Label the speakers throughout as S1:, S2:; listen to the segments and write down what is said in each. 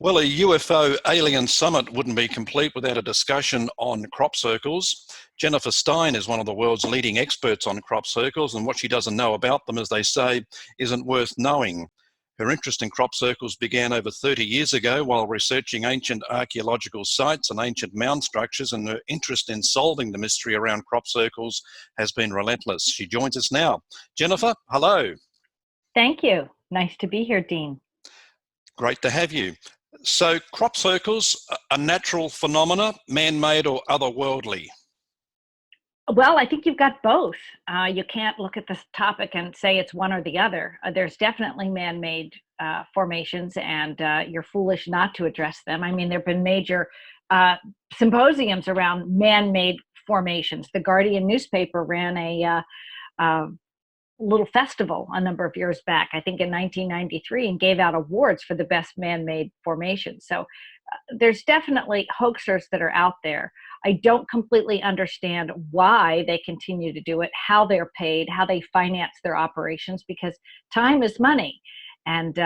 S1: Well, a UFO alien summit wouldn't be complete without a discussion on crop circles. Jennifer Stein is one of the world's leading experts on crop circles, and what she doesn't know about them, as they say, isn't worth knowing. Her interest in crop circles began over 30 years ago while researching ancient archaeological sites and ancient mound structures, and her interest in solving the mystery around crop circles has been relentless. She joins us now. Jennifer, hello.
S2: Thank you. Nice to be here, Dean.
S1: Great to have you. So, crop circles, a natural phenomena, man-made or otherworldly?
S2: Well, I think you've got both. You can't look at this topic and say it's one or the other. There's definitely man-made formations, and you're foolish not to address them. I mean, there have been major symposiums around man-made formations. The Guardian newspaper ran a little festival a number of years back, I think in 1993, and gave out awards for the best man-made formations. So there's definitely hoaxers that are out there. I don't completely understand why they continue to do it, how they're paid, how they finance their operations, because time is money. And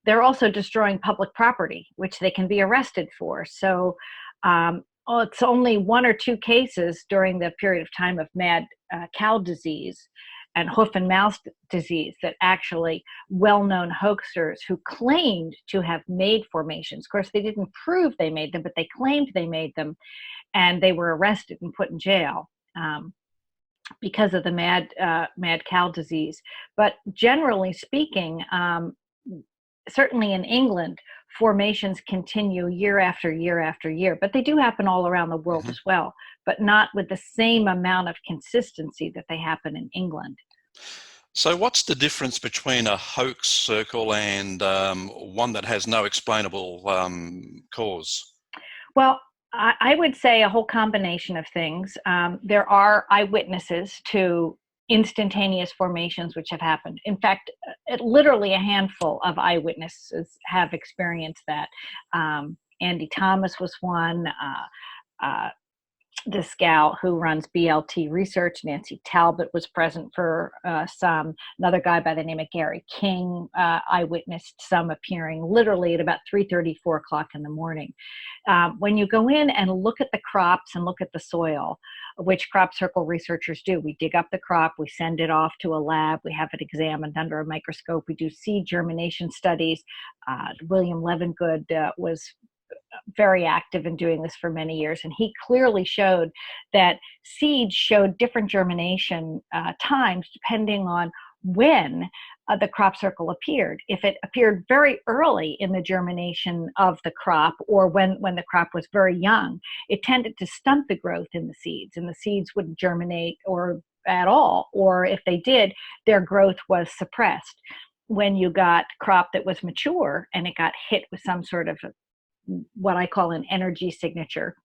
S2: they're also destroying public property, which they can be arrested for. So it's only one or two cases during the period of time of mad cow disease and hoof and mouth disease that actually well-known hoaxers who claimed to have made formations. Of course, they didn't prove they made them, but they claimed they made them, and they were arrested and put in jail because of the mad cow disease. But generally speaking, certainly in England, formations continue year after year after year, but they do happen all around the world as well, but not with the same amount of consistency that they happen in England.
S1: So what's the difference between a hoax circle and one that has no explainable cause?
S2: Well, I would say a whole combination of things. There are eyewitnesses to instantaneous formations which have happened. In fact, literally a handful of eyewitnesses have experienced that. Andy Thomas was one. This gal who runs BLT Research, Nancy Talbot, was present for some. Another guy by the name of Gary King eyewitnessed some appearing literally at about 3:30, 4 o'clock in the morning. When you go in and look at the crops and look at the soil, which crop circle researchers do, we dig up the crop, we send it off to a lab, we have it examined under a microscope, we do seed germination studies. William Levengood was very active in doing this for many years, and he clearly showed that seeds showed different germination times depending on when the crop circle appeared. If it appeared very early in the germination of the crop, or when the crop was very young, it tended to stunt the growth in the seeds, and the seeds wouldn't germinate or at all, or if they did, their growth was suppressed. When you got crop that was mature and it got hit with some sort of what I call an energy signature,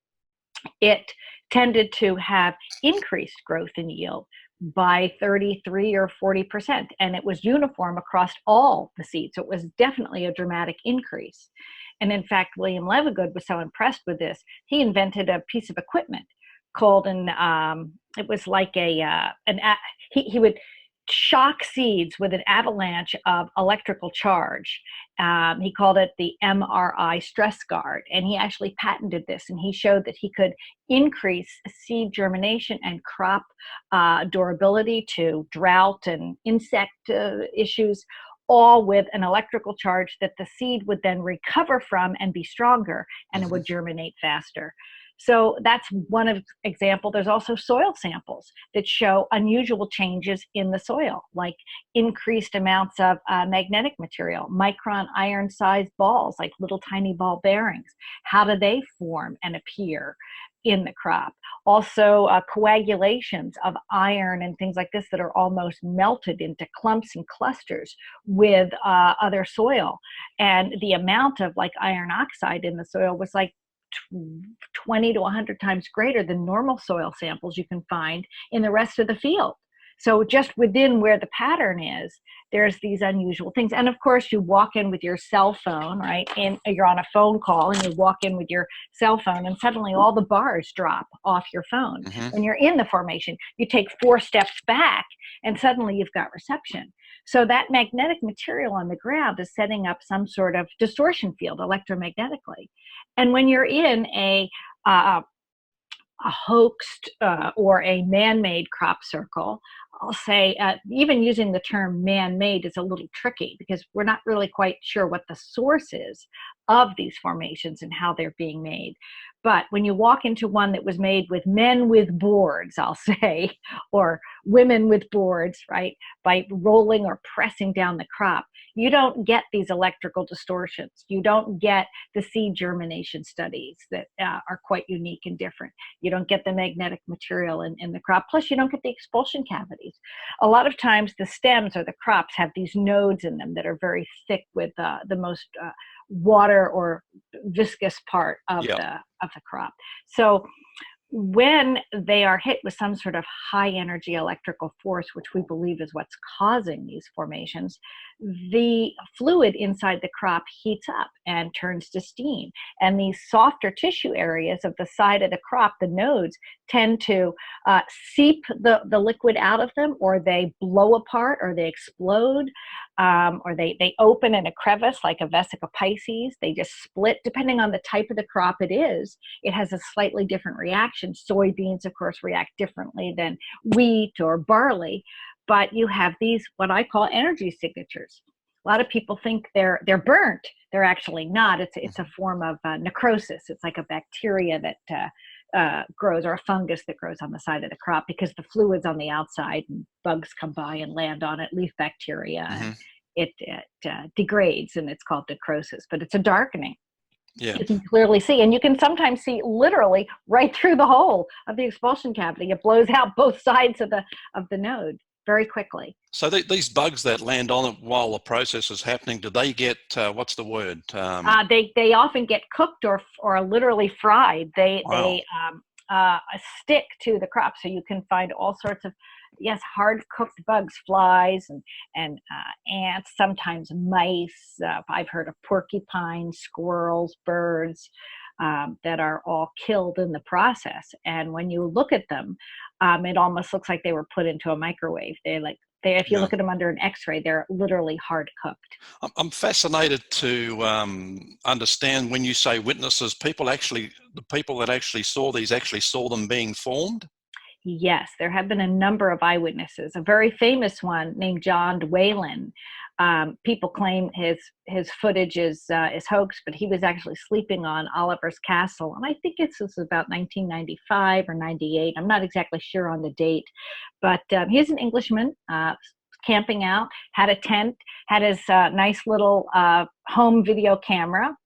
S2: it tended to have increased growth in yield by 33 or 40%. And it was uniform across all the seeds. So it was definitely a dramatic increase. And in fact, William Levengood was so impressed with this, he invented a piece of equipment called it was like he would shock seeds with an avalanche of electrical charge. He called it the MRI stress guard, and he actually patented this, and he showed that he could increase seed germination and crop durability to drought and insect issues, all with an electrical charge that the seed would then recover from and be stronger, and it would germinate faster. So that's one example. There's also soil samples that show unusual changes in the soil, like increased amounts of magnetic material, micron iron-sized balls, like little tiny ball bearings. How do they form and appear in the crop? Also, coagulations of iron and things like this that are almost melted into clumps and clusters with other soil. And the amount of like iron oxide in the soil was like 20 to 100 times greater than normal soil samples you can find in the rest of the field. So just within where the pattern is, there's these unusual things. And of course, you walk in with your cell phone, right? And you're on a phone call and you walk in with your cell phone and suddenly all the bars drop off your phone. When you're in the formation, you take 4 steps back and suddenly you've got reception. So that magnetic material on the ground is setting up some sort of distortion field electromagnetically. And when you're in a hoaxed or a man-made crop circle, I'll say even using the term man-made is a little tricky because we're not really quite sure what the source is of these formations and how they're being made. But when you walk into one that was made with men with boards, I'll say, or women with boards, right, by rolling or pressing down the crop, you don't get these electrical distortions. You don't get the seed germination studies that are quite unique and different. You don't get the magnetic material in the crop. Plus, you don't get the expulsion cavities. A lot of times the stems or the crops have these nodes in them that are very thick with the most water or viscous part of the crop. So when they are hit with some sort of high energy electrical force, which we believe is what's causing these formations, the fluid inside the crop heats up and turns to steam. And these softer tissue areas of the side of the crop, the nodes, tend to seep the liquid out of them, or they blow apart, or they explode, or they open in a crevice like a vesica piscis. They just split. Depending on the type of the crop it is, it has a slightly different reaction. Soybeans, of course, react differently than wheat or barley. But you have these, what I call energy signatures. A lot of people think they're burnt. They're actually not. It's a form of necrosis. It's like a bacteria that grows, or a fungus that grows on the side of the crop, because the fluid's on the outside and bugs come by and land on it, leaf bacteria, and it degrades, and it's called necrosis. But it's a darkening.
S1: Yeah.
S2: You can clearly see, and you can sometimes see literally right through the hole of the expulsion cavity. It blows out both sides of the node very quickly.
S1: So these bugs that land on it while the process is happening, do they get, what's the word?
S2: They often get cooked or literally fried. They stick to the crop, so you can find all sorts of, hard cooked bugs, flies and ants, sometimes mice. I've heard of porcupines, squirrels, birds that are all killed in the process. And when you look at them, it almost looks like they were put into a microwave. If you look at them under an X-ray, they're literally hard cooked.
S1: I'm fascinated to understand, when you say witnesses, the people that actually saw these actually saw them being formed?
S2: Yes, there have been a number of eyewitnesses. A very famous one named John Whalen. People claim his footage is hoax, but he was actually sleeping on Oliver's Castle, and I think this was about 1995 or 98. I'm not exactly sure on the date, but he's an Englishman, camping out, had a tent, had his nice little home video camera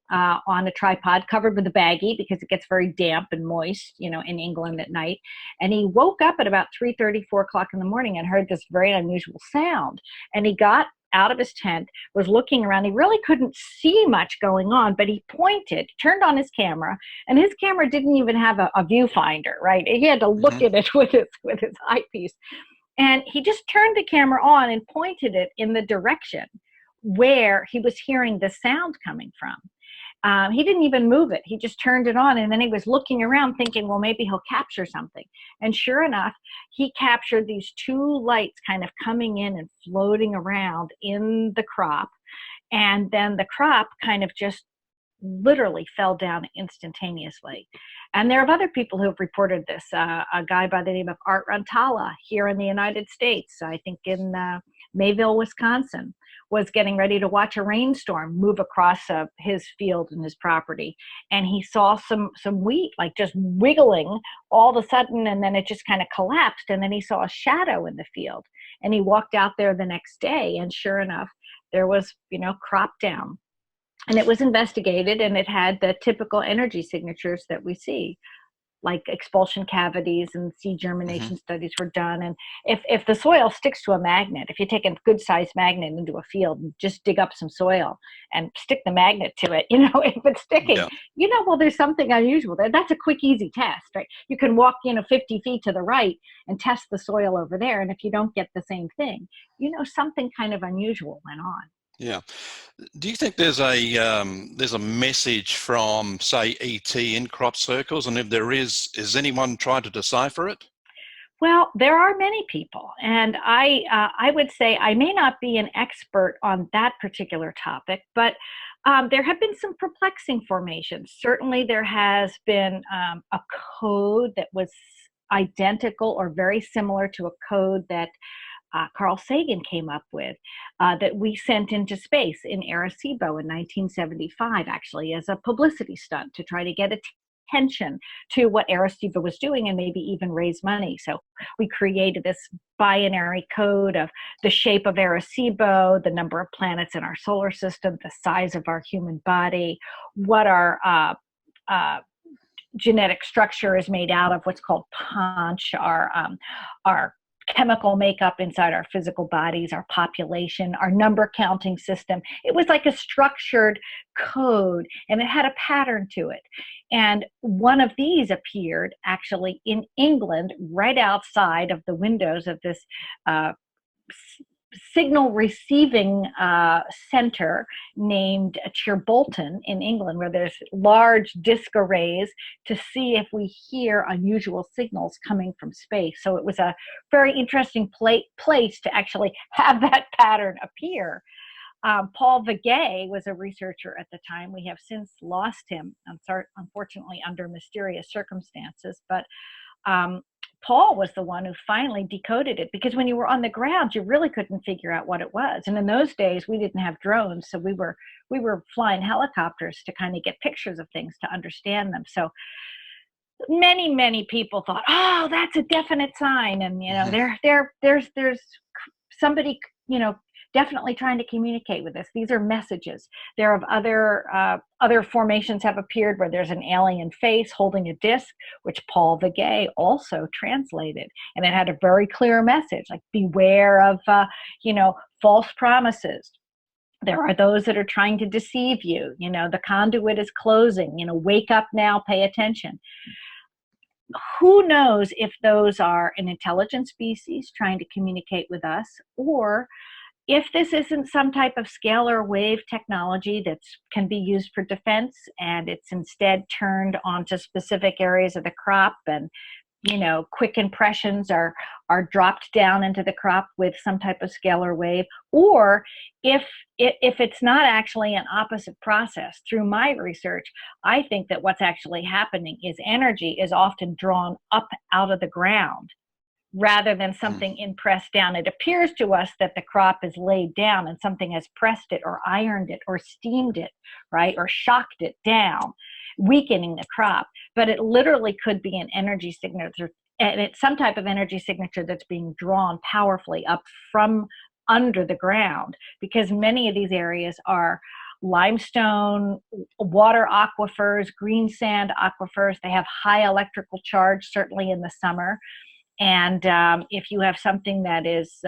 S2: on a tripod covered with a baggie, because it gets very damp and moist, in England at night. And he woke up at about 3:30, 4 o'clock in the morning and heard this very unusual sound. And he got out of his tent, was looking around. He really couldn't see much going on, but he pointed, turned on his camera, and his camera didn't even have a viewfinder, right? He had to look at it with his eyepiece. And he just turned the camera on and pointed it in the direction where he was hearing the sound coming from. He didn't even move it. He just turned it on, and then he was looking around thinking, well, maybe he'll capture something. And sure enough, he captured these two lights kind of coming in and floating around in the crop. And then the crop kind of just literally fell down instantaneously. And there are other people who have reported this. A guy by the name of Art Rantala here in the United States, I think in Mayville, Wisconsin, was getting ready to watch a rainstorm move across his field and his property. And he saw some wheat like just wiggling all of a sudden, and then it just kind of collapsed. And then he saw a shadow in the field. And he walked out there the next day, and sure enough, there was, crop down. And it was investigated, and it had the typical energy signatures that we see, like expulsion cavities, and seed germination studies were done. And if the soil sticks to a magnet, if you take a good sized magnet into a field and just dig up some soil and stick the magnet to it, if it's sticking, well, there's something unusual there. That's a quick, easy test, right? You can walk, 50 feet to the right and test the soil over there. And if you don't get the same thing, something kind of unusual went on.
S1: Yeah. Do you think there's a message from, say, ET in crop circles? And if there is anyone trying to decipher it?
S2: Well, there are many people, and I would say I may not be an expert on that particular topic, but there have been some perplexing formations. Certainly, there has been a code that was identical or very similar to a code that Carl Sagan came up with, that we sent into space in Arecibo in 1975, actually, as a publicity stunt to try to get attention to what Arecibo was doing and maybe even raise money. So we created this binary code of the shape of Arecibo, the number of planets in our solar system, the size of our human body, what our genetic structure is made out of, what's called punch, our chemical makeup inside our physical bodies, our population, our number counting system. It was like a structured code, and it had a pattern to it. And one of these appeared actually in England, right outside of the windows of this signal receiving center named Walton in England, where there's large disc arrays to see if we hear unusual signals coming from space. So it was a very interesting place to actually have that pattern appear. Paul Vigay was a researcher at the time. We have since lost him, unfortunately, under mysterious circumstances. But Paul was the one who finally decoded it, because when you were on the ground, you really couldn't figure out what it was. And in those days, we didn't have drones, so we were flying helicopters to kind of get pictures of things to understand them. So many people thought, oh, that's a definite sign, and there's somebody definitely trying to communicate with us. These are messages. There have other formations have appeared where there's an alien face holding a disc, which Paul Vigay also translated, and it had a very clear message, like beware of false promises. There are those that are trying to deceive you. The conduit is closing. Wake up now, pay attention. Who knows if those are an intelligent species trying to communicate with us, or if this isn't some type of scalar wave technology that can be used for defense, and it's instead turned onto specific areas of the crop, and quick impressions are dropped down into the crop with some type of scalar wave, or if it's not actually an opposite process. Through my research, I think that what's actually happening is energy is often drawn up out of the ground rather than something impressed down. It appears to us that the crop is laid down and something has pressed it or ironed it or steamed it, right, or shocked it down, weakening the crop. But it literally could be an energy signature, and it's some type of energy signature that's being drawn powerfully up from under the ground, because many of these areas are limestone, water aquifers, green sand aquifers. They have high electrical charge, certainly in the summer. And if you have something that is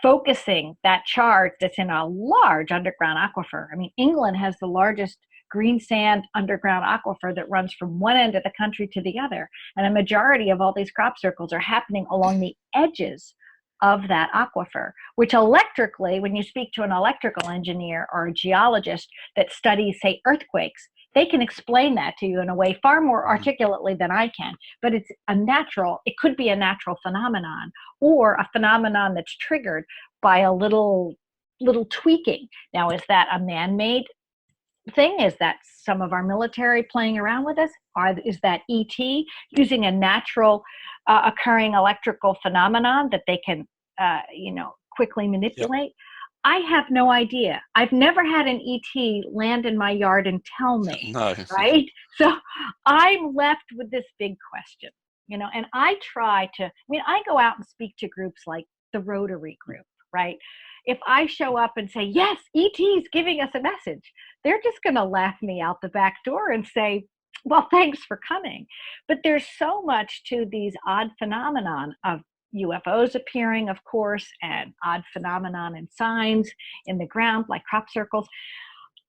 S2: focusing that charge that's in a large underground aquifer, I mean, England has the largest green sand underground aquifer that runs from one end of the country to the other. And a majority of all these crop circles are happening along the edges of that aquifer, which electrically, when you speak to an electrical engineer or a geologist that studies, say, earthquakes, they can explain that to you in a way far more articulately than I can. But it could be a natural phenomenon, or a phenomenon that's triggered by a little tweaking. Now, is that a man-made thing? Is that some of our military playing around with us? Is that ET using a natural occurring electrical phenomenon that they can quickly manipulate? Yep. I have no idea. I've never had an ET land in my yard and tell me,
S1: no.
S2: Right? So I'm left with this big question, and I go out and speak to groups like the Rotary group, right? If I show up and say, yes, ET's giving us a message, they're just going to laugh me out the back door and say, well, thanks for coming. But there's so much to these odd phenomenon of UFOs appearing, of course, and odd phenomenon and signs in the ground like crop circles.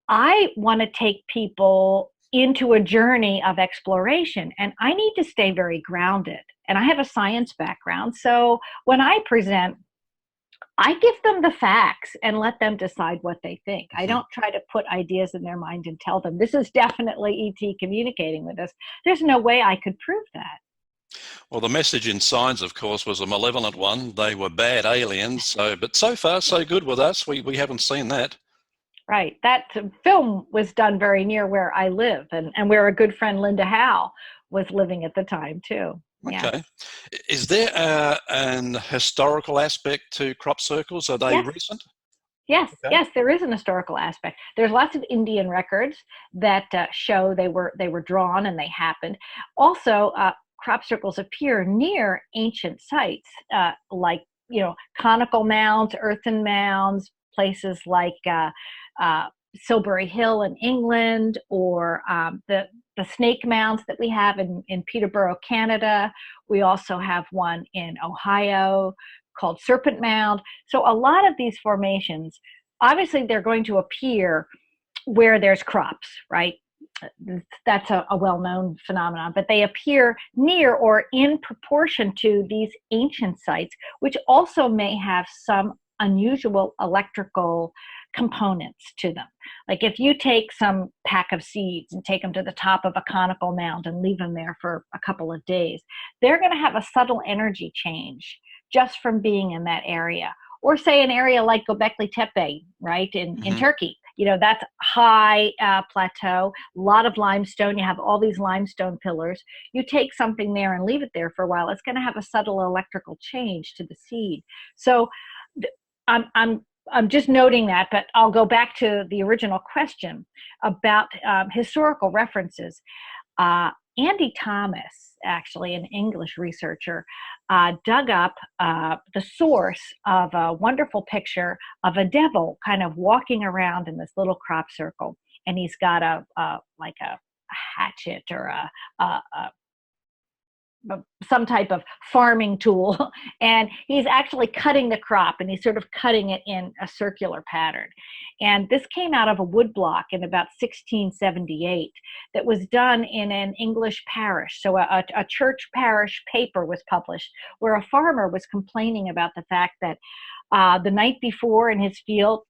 S2: I want to take people into a journey of exploration, and I need to stay very grounded. And I have a science background, so when I present, I give them the facts and let them decide what they think. I don't try to put ideas in their mind and tell them this is definitely ET communicating with us. There's no way I could prove that.
S1: Well, the message in Signs, of course, was a malevolent one. They were bad aliens. So, but so far, so good with us. We haven't seen that.
S2: Right. That film was done very near where I live, and where a good friend, Linda Howe, was living at the time, too. Yes.
S1: Okay. Is there an historical aspect to crop circles? Are they
S2: Yes.
S1: recent?
S2: Yes,
S1: Okay.
S2: yes, there is an historical aspect. There's lots of Indian records that show they were drawn and they happened. Also, crop circles appear near ancient sites, like conical mounds, earthen mounds, places like Silbury Hill in England, or the snake mounds that we have in Peterborough, Canada. We also have one in Ohio called Serpent Mound. So a lot of these formations, obviously they're going to appear where there's crops, right? That's a well-known phenomenon, but they appear near or in proportion to these ancient sites, which also may have some unusual electrical components to them. Like if you take some pack of seeds and take them to the top of a conical mound and leave them there for a couple of days, they're going to have a subtle energy change just from being in that area. Or say an area like Göbekli Tepe, right, in Turkey. That's high plateau, a lot of limestone. You have all these limestone pillars. You take something there and leave it there for a while, it's going to have a subtle electrical change to the seed. So I'm just noting that, but I'll go back to the original question about historical references. Andy Thomas, actually an English researcher, dug up the source of a wonderful picture of a devil kind of walking around in this little crop circle, and he's got a hatchet or some type of farming tool, and he's actually cutting the crop, and he's sort of cutting it in a circular pattern. And this came out of a woodblock in about 1678 that was done in an English parish. So a church parish paper was published where a farmer was complaining about the fact that the night before in his field,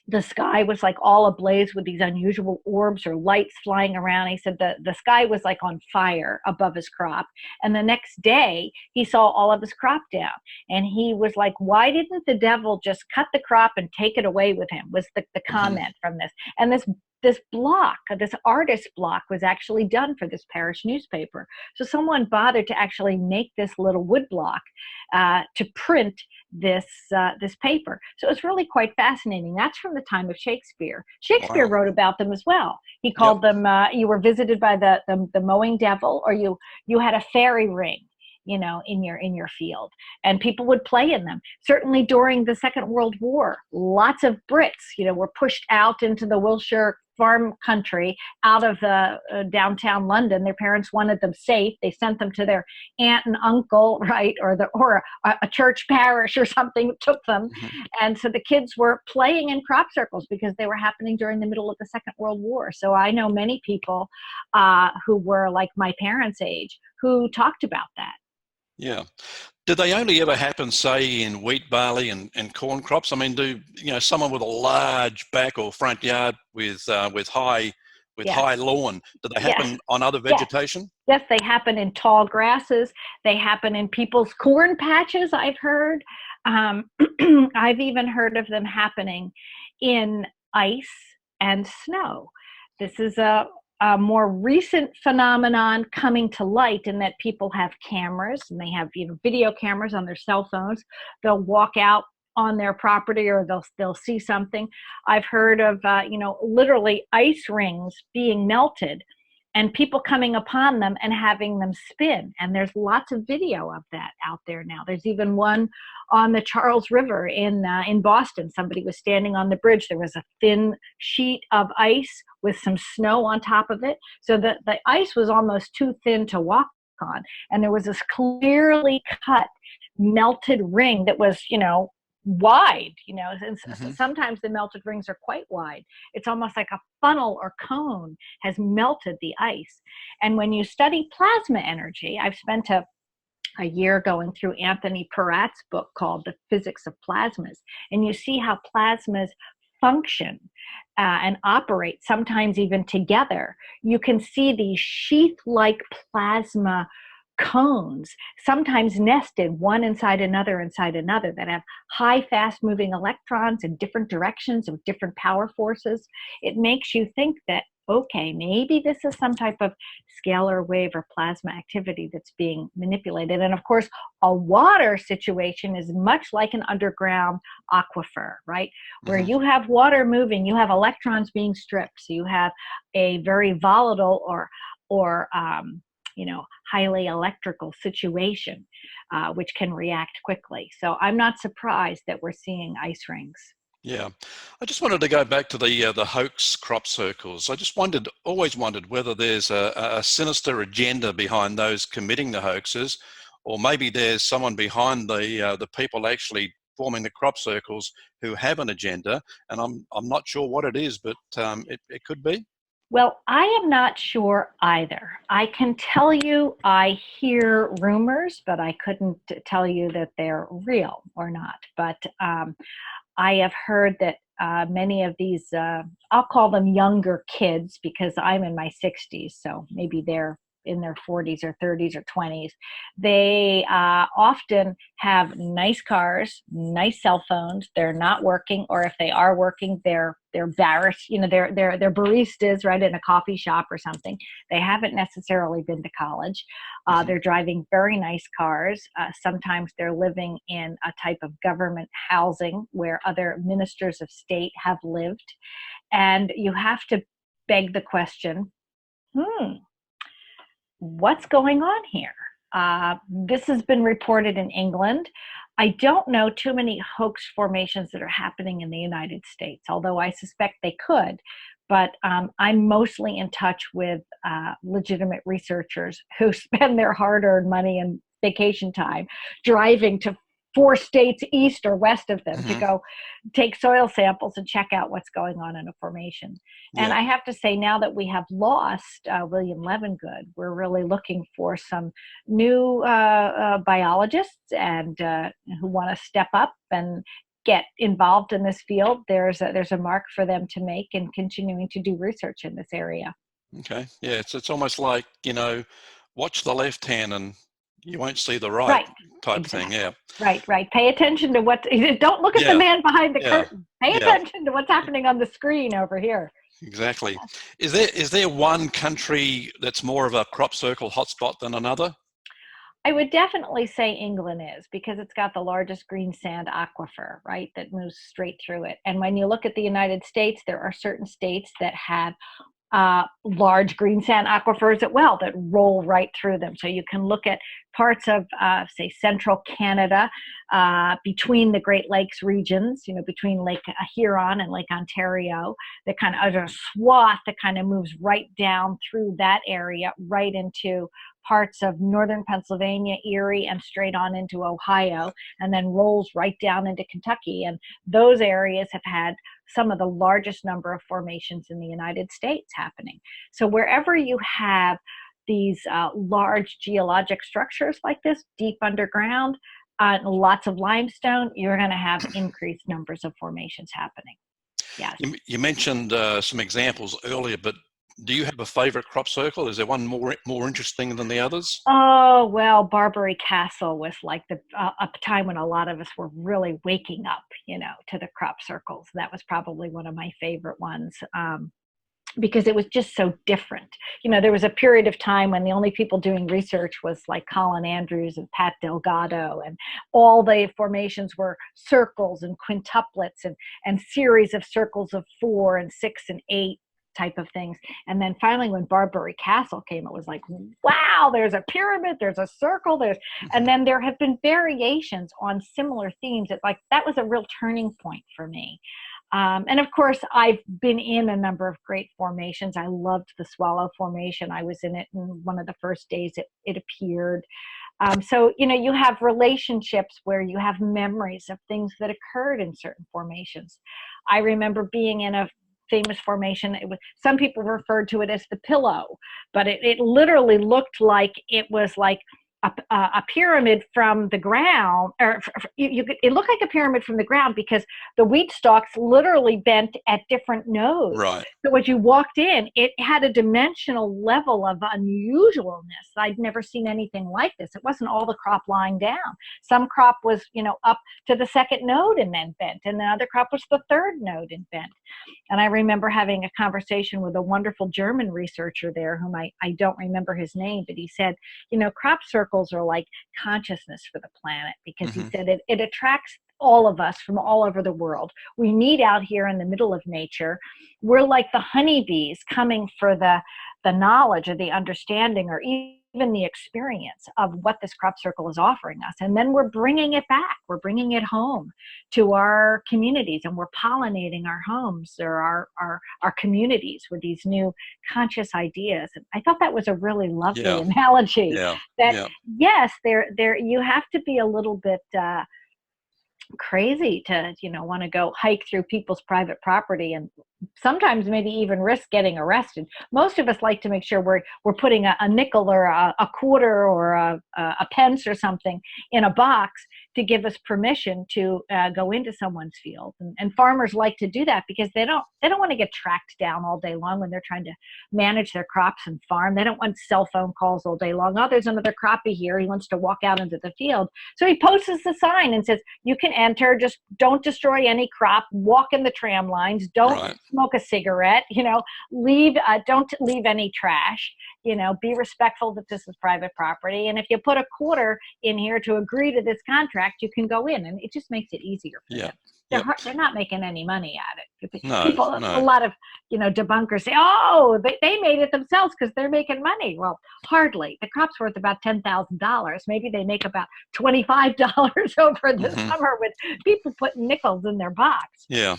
S2: the sky was like all ablaze with these unusual orbs or lights flying around. He said the sky was like on fire above his crop. And the next day he saw all of his crop down. And he was like, why didn't the devil just cut the crop and take it away with him, was the comment from this. And this block, this artist block, was actually done for this parish newspaper. So someone bothered to actually make this little wood block to print this paper. So it's really quite fascinating. That's from the time of Shakespeare. Shakespeare wrote about them as well. He called them, you were visited by the mowing devil, or you had a fairy ring, in your field, and people would play in them. Certainly during the Second World War, lots of Brits, were pushed out into the Wiltshire farm country out of downtown London. Their parents wanted them safe. They sent them to their aunt and uncle, right, or a church parish or something took them. And so the kids were playing in crop circles because they were happening during the middle of the Second World War. So I know many people who were like my parents' age who talked about that.
S1: Yeah. Did they only ever happen, say, in wheat, barley, and corn crops? I mean, do someone with a large back or front yard with high lawn, do they happen on other vegetation?
S2: Yes, they happen in tall grasses. They happen in people's corn patches, I've heard. I've even heard of them happening in ice and snow. This is a more recent phenomenon coming to light in that people have cameras, and they have video cameras on their cell phones. They'll walk out on their property, or they'll see something. I've heard of literally ice rings being melted and people coming upon them and having them spin. And there's lots of video of that out there now. There's even one on the Charles River in Boston. Somebody was standing on the bridge. There was a thin sheet of ice with some snow on top of it. So the ice was almost too thin to walk on. And there was this clearly cut melted ring that was, wide, and sometimes the melted rings are quite wide. It's almost like a funnel or cone has melted the ice. And when you study plasma energy, I've spent a year going through Anthony Peratt's book called The Physics of Plasmas, and you see how plasmas function and operate, sometimes even together. You can see these sheath-like plasma cones, sometimes nested one inside another, that have high, fast-moving electrons in different directions of different power forces. It makes you think that, okay, maybe this is some type of scalar wave or plasma activity that's being manipulated. And of course, a water situation is much like an underground aquifer, right? Where you have water moving, you have electrons being stripped. So you have a very volatile or highly electrical situation, which can react quickly. So I'm not surprised that we're seeing ice rings.
S1: Yeah, I just wanted to go back to the hoax crop circles. I just always wondered whether there's a sinister agenda behind those committing the hoaxes, or maybe there's someone behind the people actually forming the crop circles who have an agenda, and I'm not sure what it is, but it could be.
S2: Well, I am not sure either. I can tell you I hear rumors, but I couldn't tell you that they're real or not. But I have heard that many of these, I'll call them younger kids because I'm in my 60s, so maybe they're in their 40s or 30s or 20s. They often have nice cars, nice cell phones. They're not working, or if they are working, they're barist, they're baristas, right, in a coffee shop or something. They haven't necessarily been to college. They're driving very nice cars. Sometimes they're living in a type of government housing where other ministers of state have lived. And you have to beg the question, what's going on here? This has been reported in England. I don't know too many hoax formations that are happening in the United States, although I suspect they could. But I'm mostly in touch with legitimate researchers who spend their hard-earned money and vacation time driving to 4 states east or west of them to go take soil samples and check out what's going on in a formation. Yeah. And I have to say, now that we have lost William Levengood, we're really looking for some new biologists and who want to step up and get involved in this field. There's a mark for them to make in continuing to do research in this area.
S1: Okay, yeah, it's almost like, watch the left hand and you won't see the right type exactly. Thing. Yeah.
S2: Right. Pay attention to don't look at the man behind the curtain. Pay attention to what's happening on the screen over here.
S1: Exactly. Is there one country that's more of a crop circle hotspot than another?
S2: I would definitely say England is, because it's got the largest green sand aquifer, right, that moves straight through it. And when you look at the United States, there are certain states that have large green sand aquifers as well that roll right through them. So you can look at parts of, say, central Canada, between the Great Lakes regions, between Lake Huron and Lake Ontario, that kind of a swath that kind of moves right down through that area, right into parts of northern Pennsylvania, Erie, and straight on into Ohio, and then rolls right down into Kentucky. And those areas have had some of the largest number of formations in the United States happening. So wherever you have these large geologic structures like this, deep underground, lots of limestone, you're going to have increased numbers of formations happening. Yes.
S1: You mentioned some examples earlier, but do you have a favorite crop circle? Is there one more interesting than the others?
S2: Oh, well, Barbary Castle was like a time when a lot of us were really waking up, to the crop circles. That was probably one of my favorite ones. Because it was just so different. There was a period of time when the only people doing research was like Colin Andrews and Pat Delgado, and all the formations were circles and quintuplets and series of circles of 4 and 6 and 8 type of things. And then finally, when Barbary Castle came, it was like, wow, there's a pyramid, there's a circle, and then there have been variations on similar themes. That was a real turning point for me. And of course, I've been in a number of great formations. I loved the Swallow Formation. I was in it in one of the first days it appeared. So, you have relationships where you have memories of things that occurred in certain formations. I remember being in a famous formation. Some people referred to it as the pillow, but it literally looked like it was like a pyramid from the ground, or it looked like a pyramid from the ground because the wheat stalks literally bent at different nodes.
S1: Right.
S2: So as you walked in, it had a dimensional level of unusualness. I'd never seen anything like this. It wasn't all the crop lying down. Some crop was, up to the second node and then bent, and the other crop was the third node and bent. And I remember having a conversation with a wonderful German researcher there, whom I don't remember his name, but he said, crop circles are like consciousness for the planet, because he said it attracts all of us from all over the world. We meet out here in the middle of nature. We're like the honeybees coming for the knowledge or the understanding or even the experience of what this crop circle is offering us. And then we're bringing it back. We're bringing it home to our communities, and we're pollinating our homes or our communities with these new conscious ideas. And I thought that was a really lovely analogy. Yes, there you have to be a little bit crazy to want to go hike through people's private property, and sometimes maybe even risk getting arrested. Most of us like to make sure we're putting a nickel or a quarter or a pence or something in a box to give us permission to go into someone's field. And farmers like to do that because they don't want to get tracked down all day long when they're trying to manage their crops and farm. They don't want cell phone calls all day long. Oh, there's another crappie here. He wants to walk out into the field. So he posts the sign and says, you can enter, just don't destroy any crop, walk in the tram lines, don't smoke a cigarette, don't leave any trash, be respectful that this is private property. And if you put a quarter in here to agree to this contract, you can go in, and it just makes it easier for them. They're not making any money at it. A lot of debunkers say, oh, they made it themselves because they're making money. Well, hardly. The crop's worth about $10,000. Maybe they make about $25 over the summer with people putting nickels in their box.
S1: Yeah.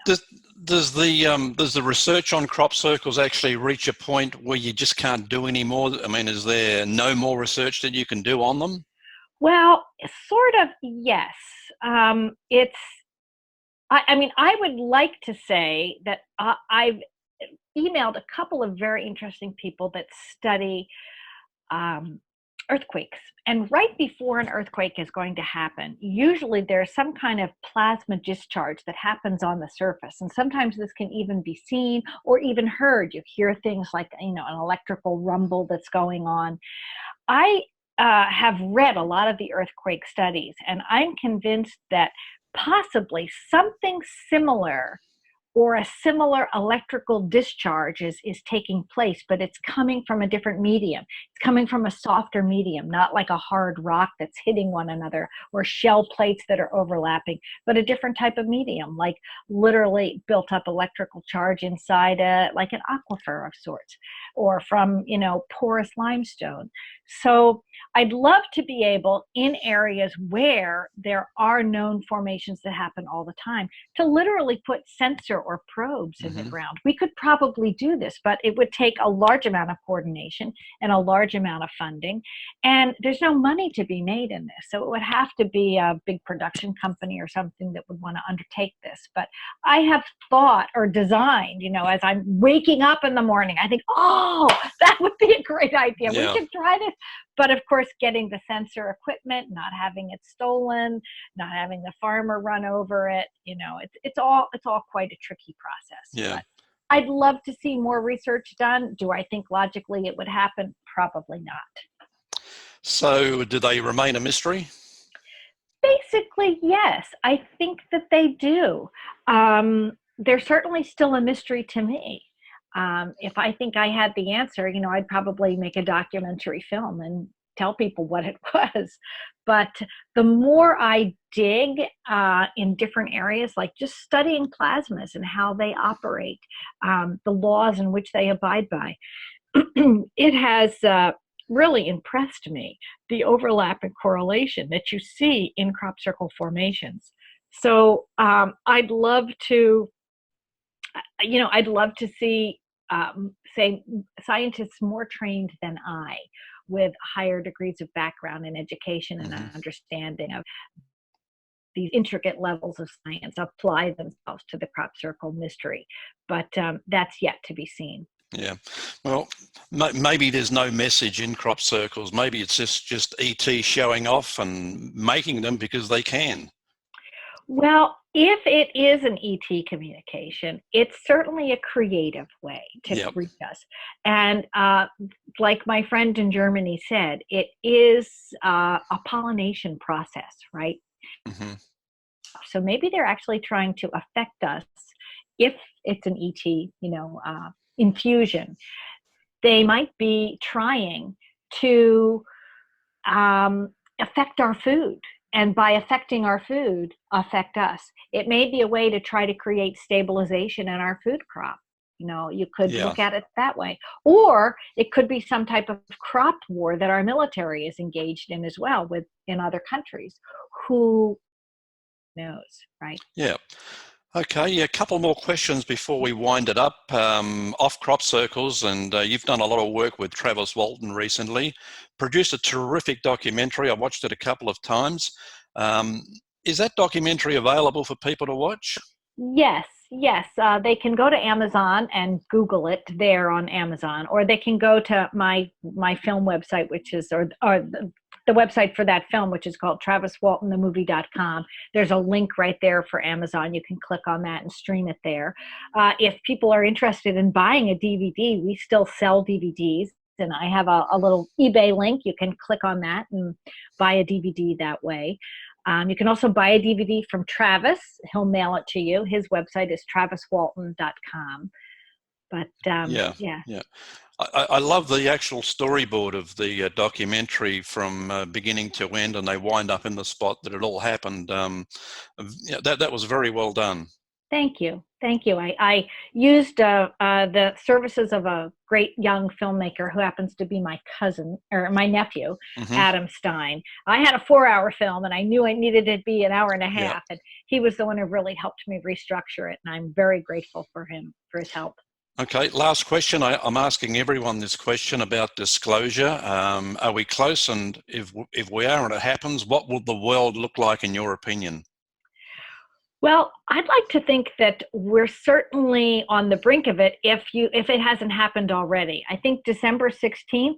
S1: Does the research on crop circles actually reach a point where you just can't do any more? I mean, is there no more research that you can do on them?
S2: Well, sort of, yes. I would like to say that I've emailed a couple of very interesting people that study earthquakes. And right before an earthquake is going to happen, usually there's some kind of plasma discharge that happens on the surface. And sometimes this can even be seen or even heard. You hear things like, an electrical rumble that's going on. I have read a lot of the earthquake studies, and I'm convinced that possibly something similar or a similar electrical discharge is taking place, but it's coming from a different medium. It's coming from a softer medium, not like a hard rock that's hitting one another or shell plates that are overlapping, but a different type of medium, like literally built up electrical charge inside like an aquifer of sorts, or from, porous limestone. So I'd love to be able, in areas where there are known formations that happen all the time, to literally put sensor or probes in the ground. We could probably do this, but it would take a large amount of coordination and a large amount of funding. And there's no money to be made in this. So it would have to be a big production company or something that would want to undertake this. But I have thought or designed, as I'm waking up in the morning, I think, oh, that would be a great idea. We could try this. But of course, getting the sensor equipment, not having it stolen, not having the farmer run over it, it's all quite a tricky process.
S1: Yeah.
S2: But I'd love to see more research done. Do I think logically it would happen? Probably not.
S1: So do they remain a mystery?
S2: Basically, yes. I think that they do. They're certainly still a mystery to me. If I think I had the answer, I'd probably make a documentary film and tell people what it was. But the more I dig in different areas, like just studying plasmas and how they operate, the laws in which they abide by, it has really impressed me, the overlap and correlation that you see in crop circle formations. So I'd love to see say scientists more trained than I, with higher degrees of background and education and understanding of these intricate levels of science, apply themselves to the crop circle mystery. But that's yet to be seen.
S1: Yeah. Well, maybe there's no message in crop circles. Maybe it's just ET showing off and making them because they can.
S2: Well, if it is an ET communication, it's certainly a creative way to
S1: Yep.
S2: reach us. And like my friend in Germany said, it is a pollination process, right?
S1: Hmm.
S2: So maybe they're actually trying to affect us if it's an ET, infusion. They might be trying to affect our food. And by affecting our food, affect us. It may be a way to try to create stabilization in our food crop. You could
S1: Yeah.
S2: look at it that way. Or it could be some type of crop war that our military is engaged in as well in other countries. Who knows, right?
S1: Yeah. Okay, yeah, a couple more questions before we wind it up. Off crop circles, and you've done a lot of work with Travis Walton recently. Produced a terrific documentary. I watched it a couple of times. Um, is that documentary available for people to watch?
S2: Yes, yes. They can go to Amazon and Google it there on Amazon, or they can go to my film website, which is or the website for that film, which is called traviswaltonthemovie.com. There's a link right there for Amazon. You can click on that and stream it there. If people are interested in buying a DVD, we still sell DVDs. And I have a little eBay link. You can click on that and buy a DVD that way. You can also buy a DVD from Travis. He'll mail it to you. His website is traviswalton.com. But
S1: Yeah,
S2: yeah.
S1: yeah. I love the actual storyboard of the documentary from beginning to end, and they wind up in the spot that it all happened. Yeah, that was very well done.
S2: Thank you. Thank you. I used the services of a great young filmmaker who happens to be my cousin or my nephew,
S1: Hmm.
S2: Adam Stein. I had a 4-hour film and I knew I needed it to be an hour and a
S1: Yeah.
S2: half. And he was the one who really helped me restructure it. And I'm very grateful for him, for his help.
S1: Okay, last question. I'm asking everyone this question about disclosure. Are we close? And if we are and it happens, what will the world look like in your opinion?
S2: Well, I'd like to think that we're certainly on the brink of it if it hasn't happened already. I think December 16th,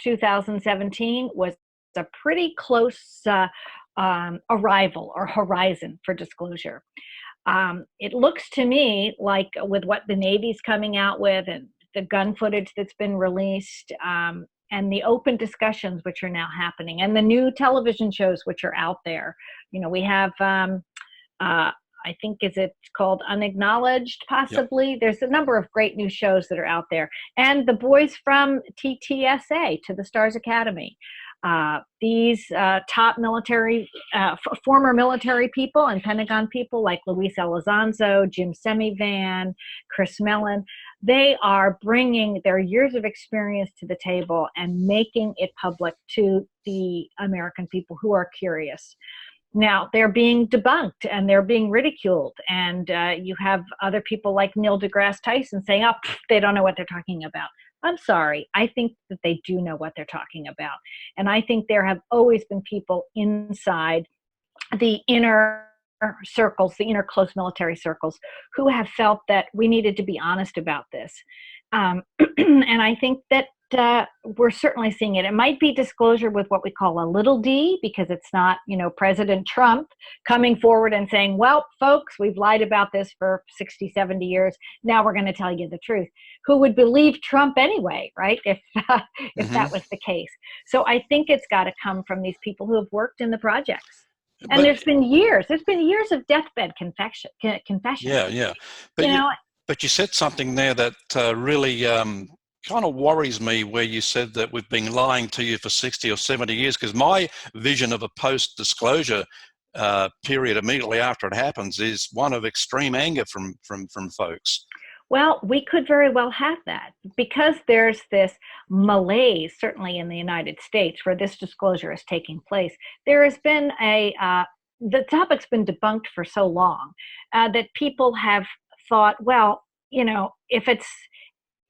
S2: 2017 was a pretty close arrival or horizon for disclosure. It looks to me like with what the Navy's coming out with and the gun footage that's been released, and the open discussions which are now happening, and the new television shows which are out there. We have, I think, is it called Unacknowledged,
S1: Yep.
S2: possibly? There's a number of great new shows that are out there. And the boys from TTSA, To the Stars Academy. These top military, former military people and Pentagon people like Luis Elizondo, Jim Semivan, Chris Mellon, they are bringing their years of experience to the table and making it public to the American people who are curious. Now they're being debunked and they're being ridiculed, and you have other people like Neil deGrasse Tyson saying, "Oh, they don't know what they're talking about." I'm sorry. I think that they do know what they're talking about, and I think there have always been people inside the inner circles, the inner close military circles, who have felt that we needed to be honest about this. And I think that we're certainly seeing it. It might be disclosure with what we call a little d, because it's not, President Trump coming forward and saying, well, folks, we've lied about this for 60, 70 years. Now we're going to tell you the truth. Who would believe Trump anyway, right? If
S1: Hmm.
S2: that was the case. So I think it's got to come from these people who have worked in the projects. And
S1: But
S2: there's been years of deathbed confessions,
S1: yeah, yeah. But
S2: you
S1: you
S2: know,
S1: but you said something there that really kind of worries me, where you said that we've been lying to you for 60 or 70 years, because my vision of a post-disclosure period immediately after it happens is one of extreme anger from folks.
S2: well, we could very well have that because there's this malaise, certainly in the United States, where this disclosure is taking place. There has been the topic's been debunked for so long that people have thought, well, if it,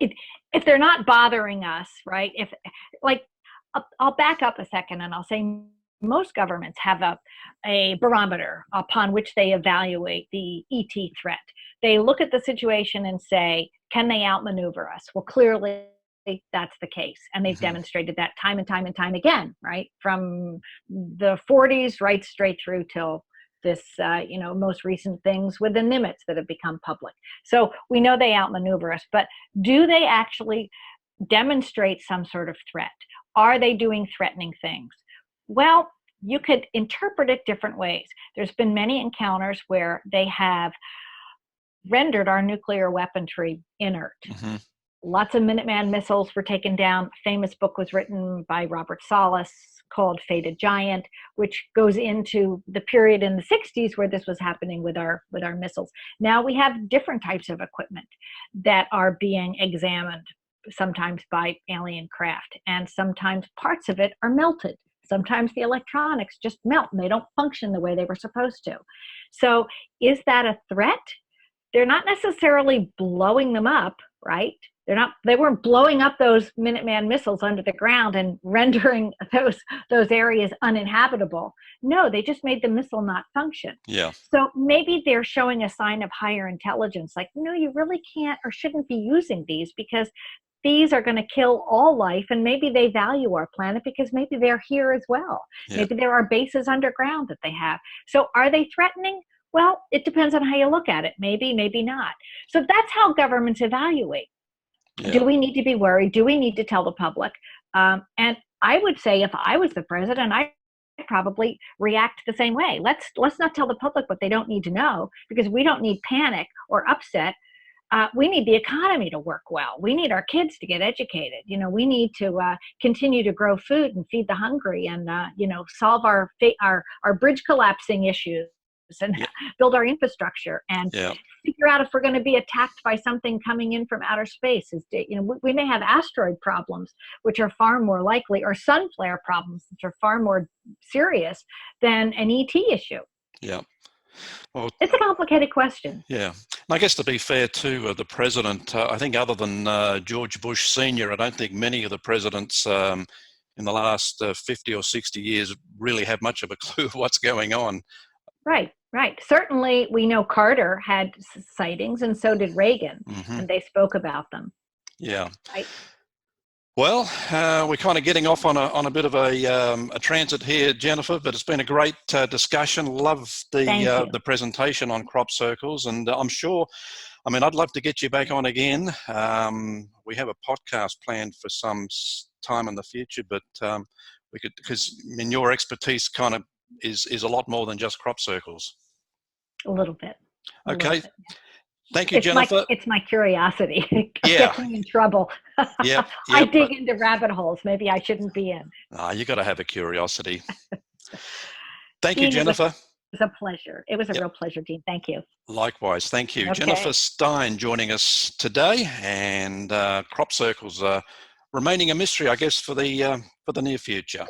S2: if they're not bothering us, right? If like, I'll back up a second and I'll say most governments have a barometer upon which they evaluate the ET threat. they look at the situation and say, can they outmaneuver us? Well, clearly that's the case. And they've demonstrated that time and time and time again, right? From the 40s right straight through till this, most recent things with the Nimitz that have become public. So we know they outmaneuver us, but do they actually demonstrate some sort of threat? Are they doing threatening things? Well, you could interpret it different ways. There's been many encounters where they have rendered our nuclear weaponry inert. Lots of Minuteman missiles were taken down. A famous book was written by Robert Salas called Fated Giant, which goes into the period in the 60s where this was happening with our missiles. Now we have different types of equipment that are being examined, sometimes by alien craft, and sometimes parts of it are melted. Sometimes the electronics just melt and they don't function the way they were supposed to. So is that a threat? They're not necessarily blowing them up, right? They weren't blowing up those Minuteman missiles under the ground and rendering those areas uninhabitable. No, they just made the missile not function.
S1: Yeah.
S2: So maybe they're showing a sign of higher intelligence, like, no, you really can't or shouldn't be using these because these are going to kill all life, and maybe they value our planet because maybe they're here as well. Yeah. Maybe there are bases underground that they have. So are they threatening? Well, it depends on how you look at it. Maybe, maybe not. So that's how governments evaluate. Yeah. Do we need to be worried? Do we need to tell the public? And I would say if I was the president, I'd probably react the same way. Let's not tell the public what they don't need to know, because we don't need panic or upset. We need the economy to work well. We need our kids to get educated. We need to continue to grow food and feed the hungry, and solve our bridge collapsing issues, and build our infrastructure, and figure out if we're going to be attacked by something coming in from outer space. We may have asteroid problems, which are far more likely, or sun flare problems, which are far more serious than an ET issue.
S1: Yeah. Well,
S2: it's a complicated question.
S1: Yeah. And I guess to be fair to the president, I think other than George Bush Sr., I don't think many of the presidents in the last 50 or 60 years really have much of a clue of what's going on.
S2: Right. Certainly, we know Carter had sightings, and so did Reagan, and they spoke about them.
S1: Yeah.
S2: Right.
S1: Well, we're kind of getting off on a bit of a transit here, Jennifer, but it's been a great discussion. Love the presentation on crop circles, and I'm sure, I'd love to get you back on again. We have a podcast planned for some time in the future, but we could, because your expertise kind of is a lot more than just crop circles.
S2: A little bit.
S1: Okay. Thank you, Jennifer.
S2: It's my curiosity. It
S1: Yeah.
S2: gets me in trouble.
S1: Yep.
S2: I dig into rabbit holes maybe I shouldn't be in.
S1: You got to have a curiosity. Thank you, Jennifer.
S2: It was a pleasure. It was a real pleasure, Dean. Thank you.
S1: Likewise. Thank you.
S2: Okay.
S1: Jennifer Stein joining us today, and crop circles remaining a mystery, I guess, for the near future.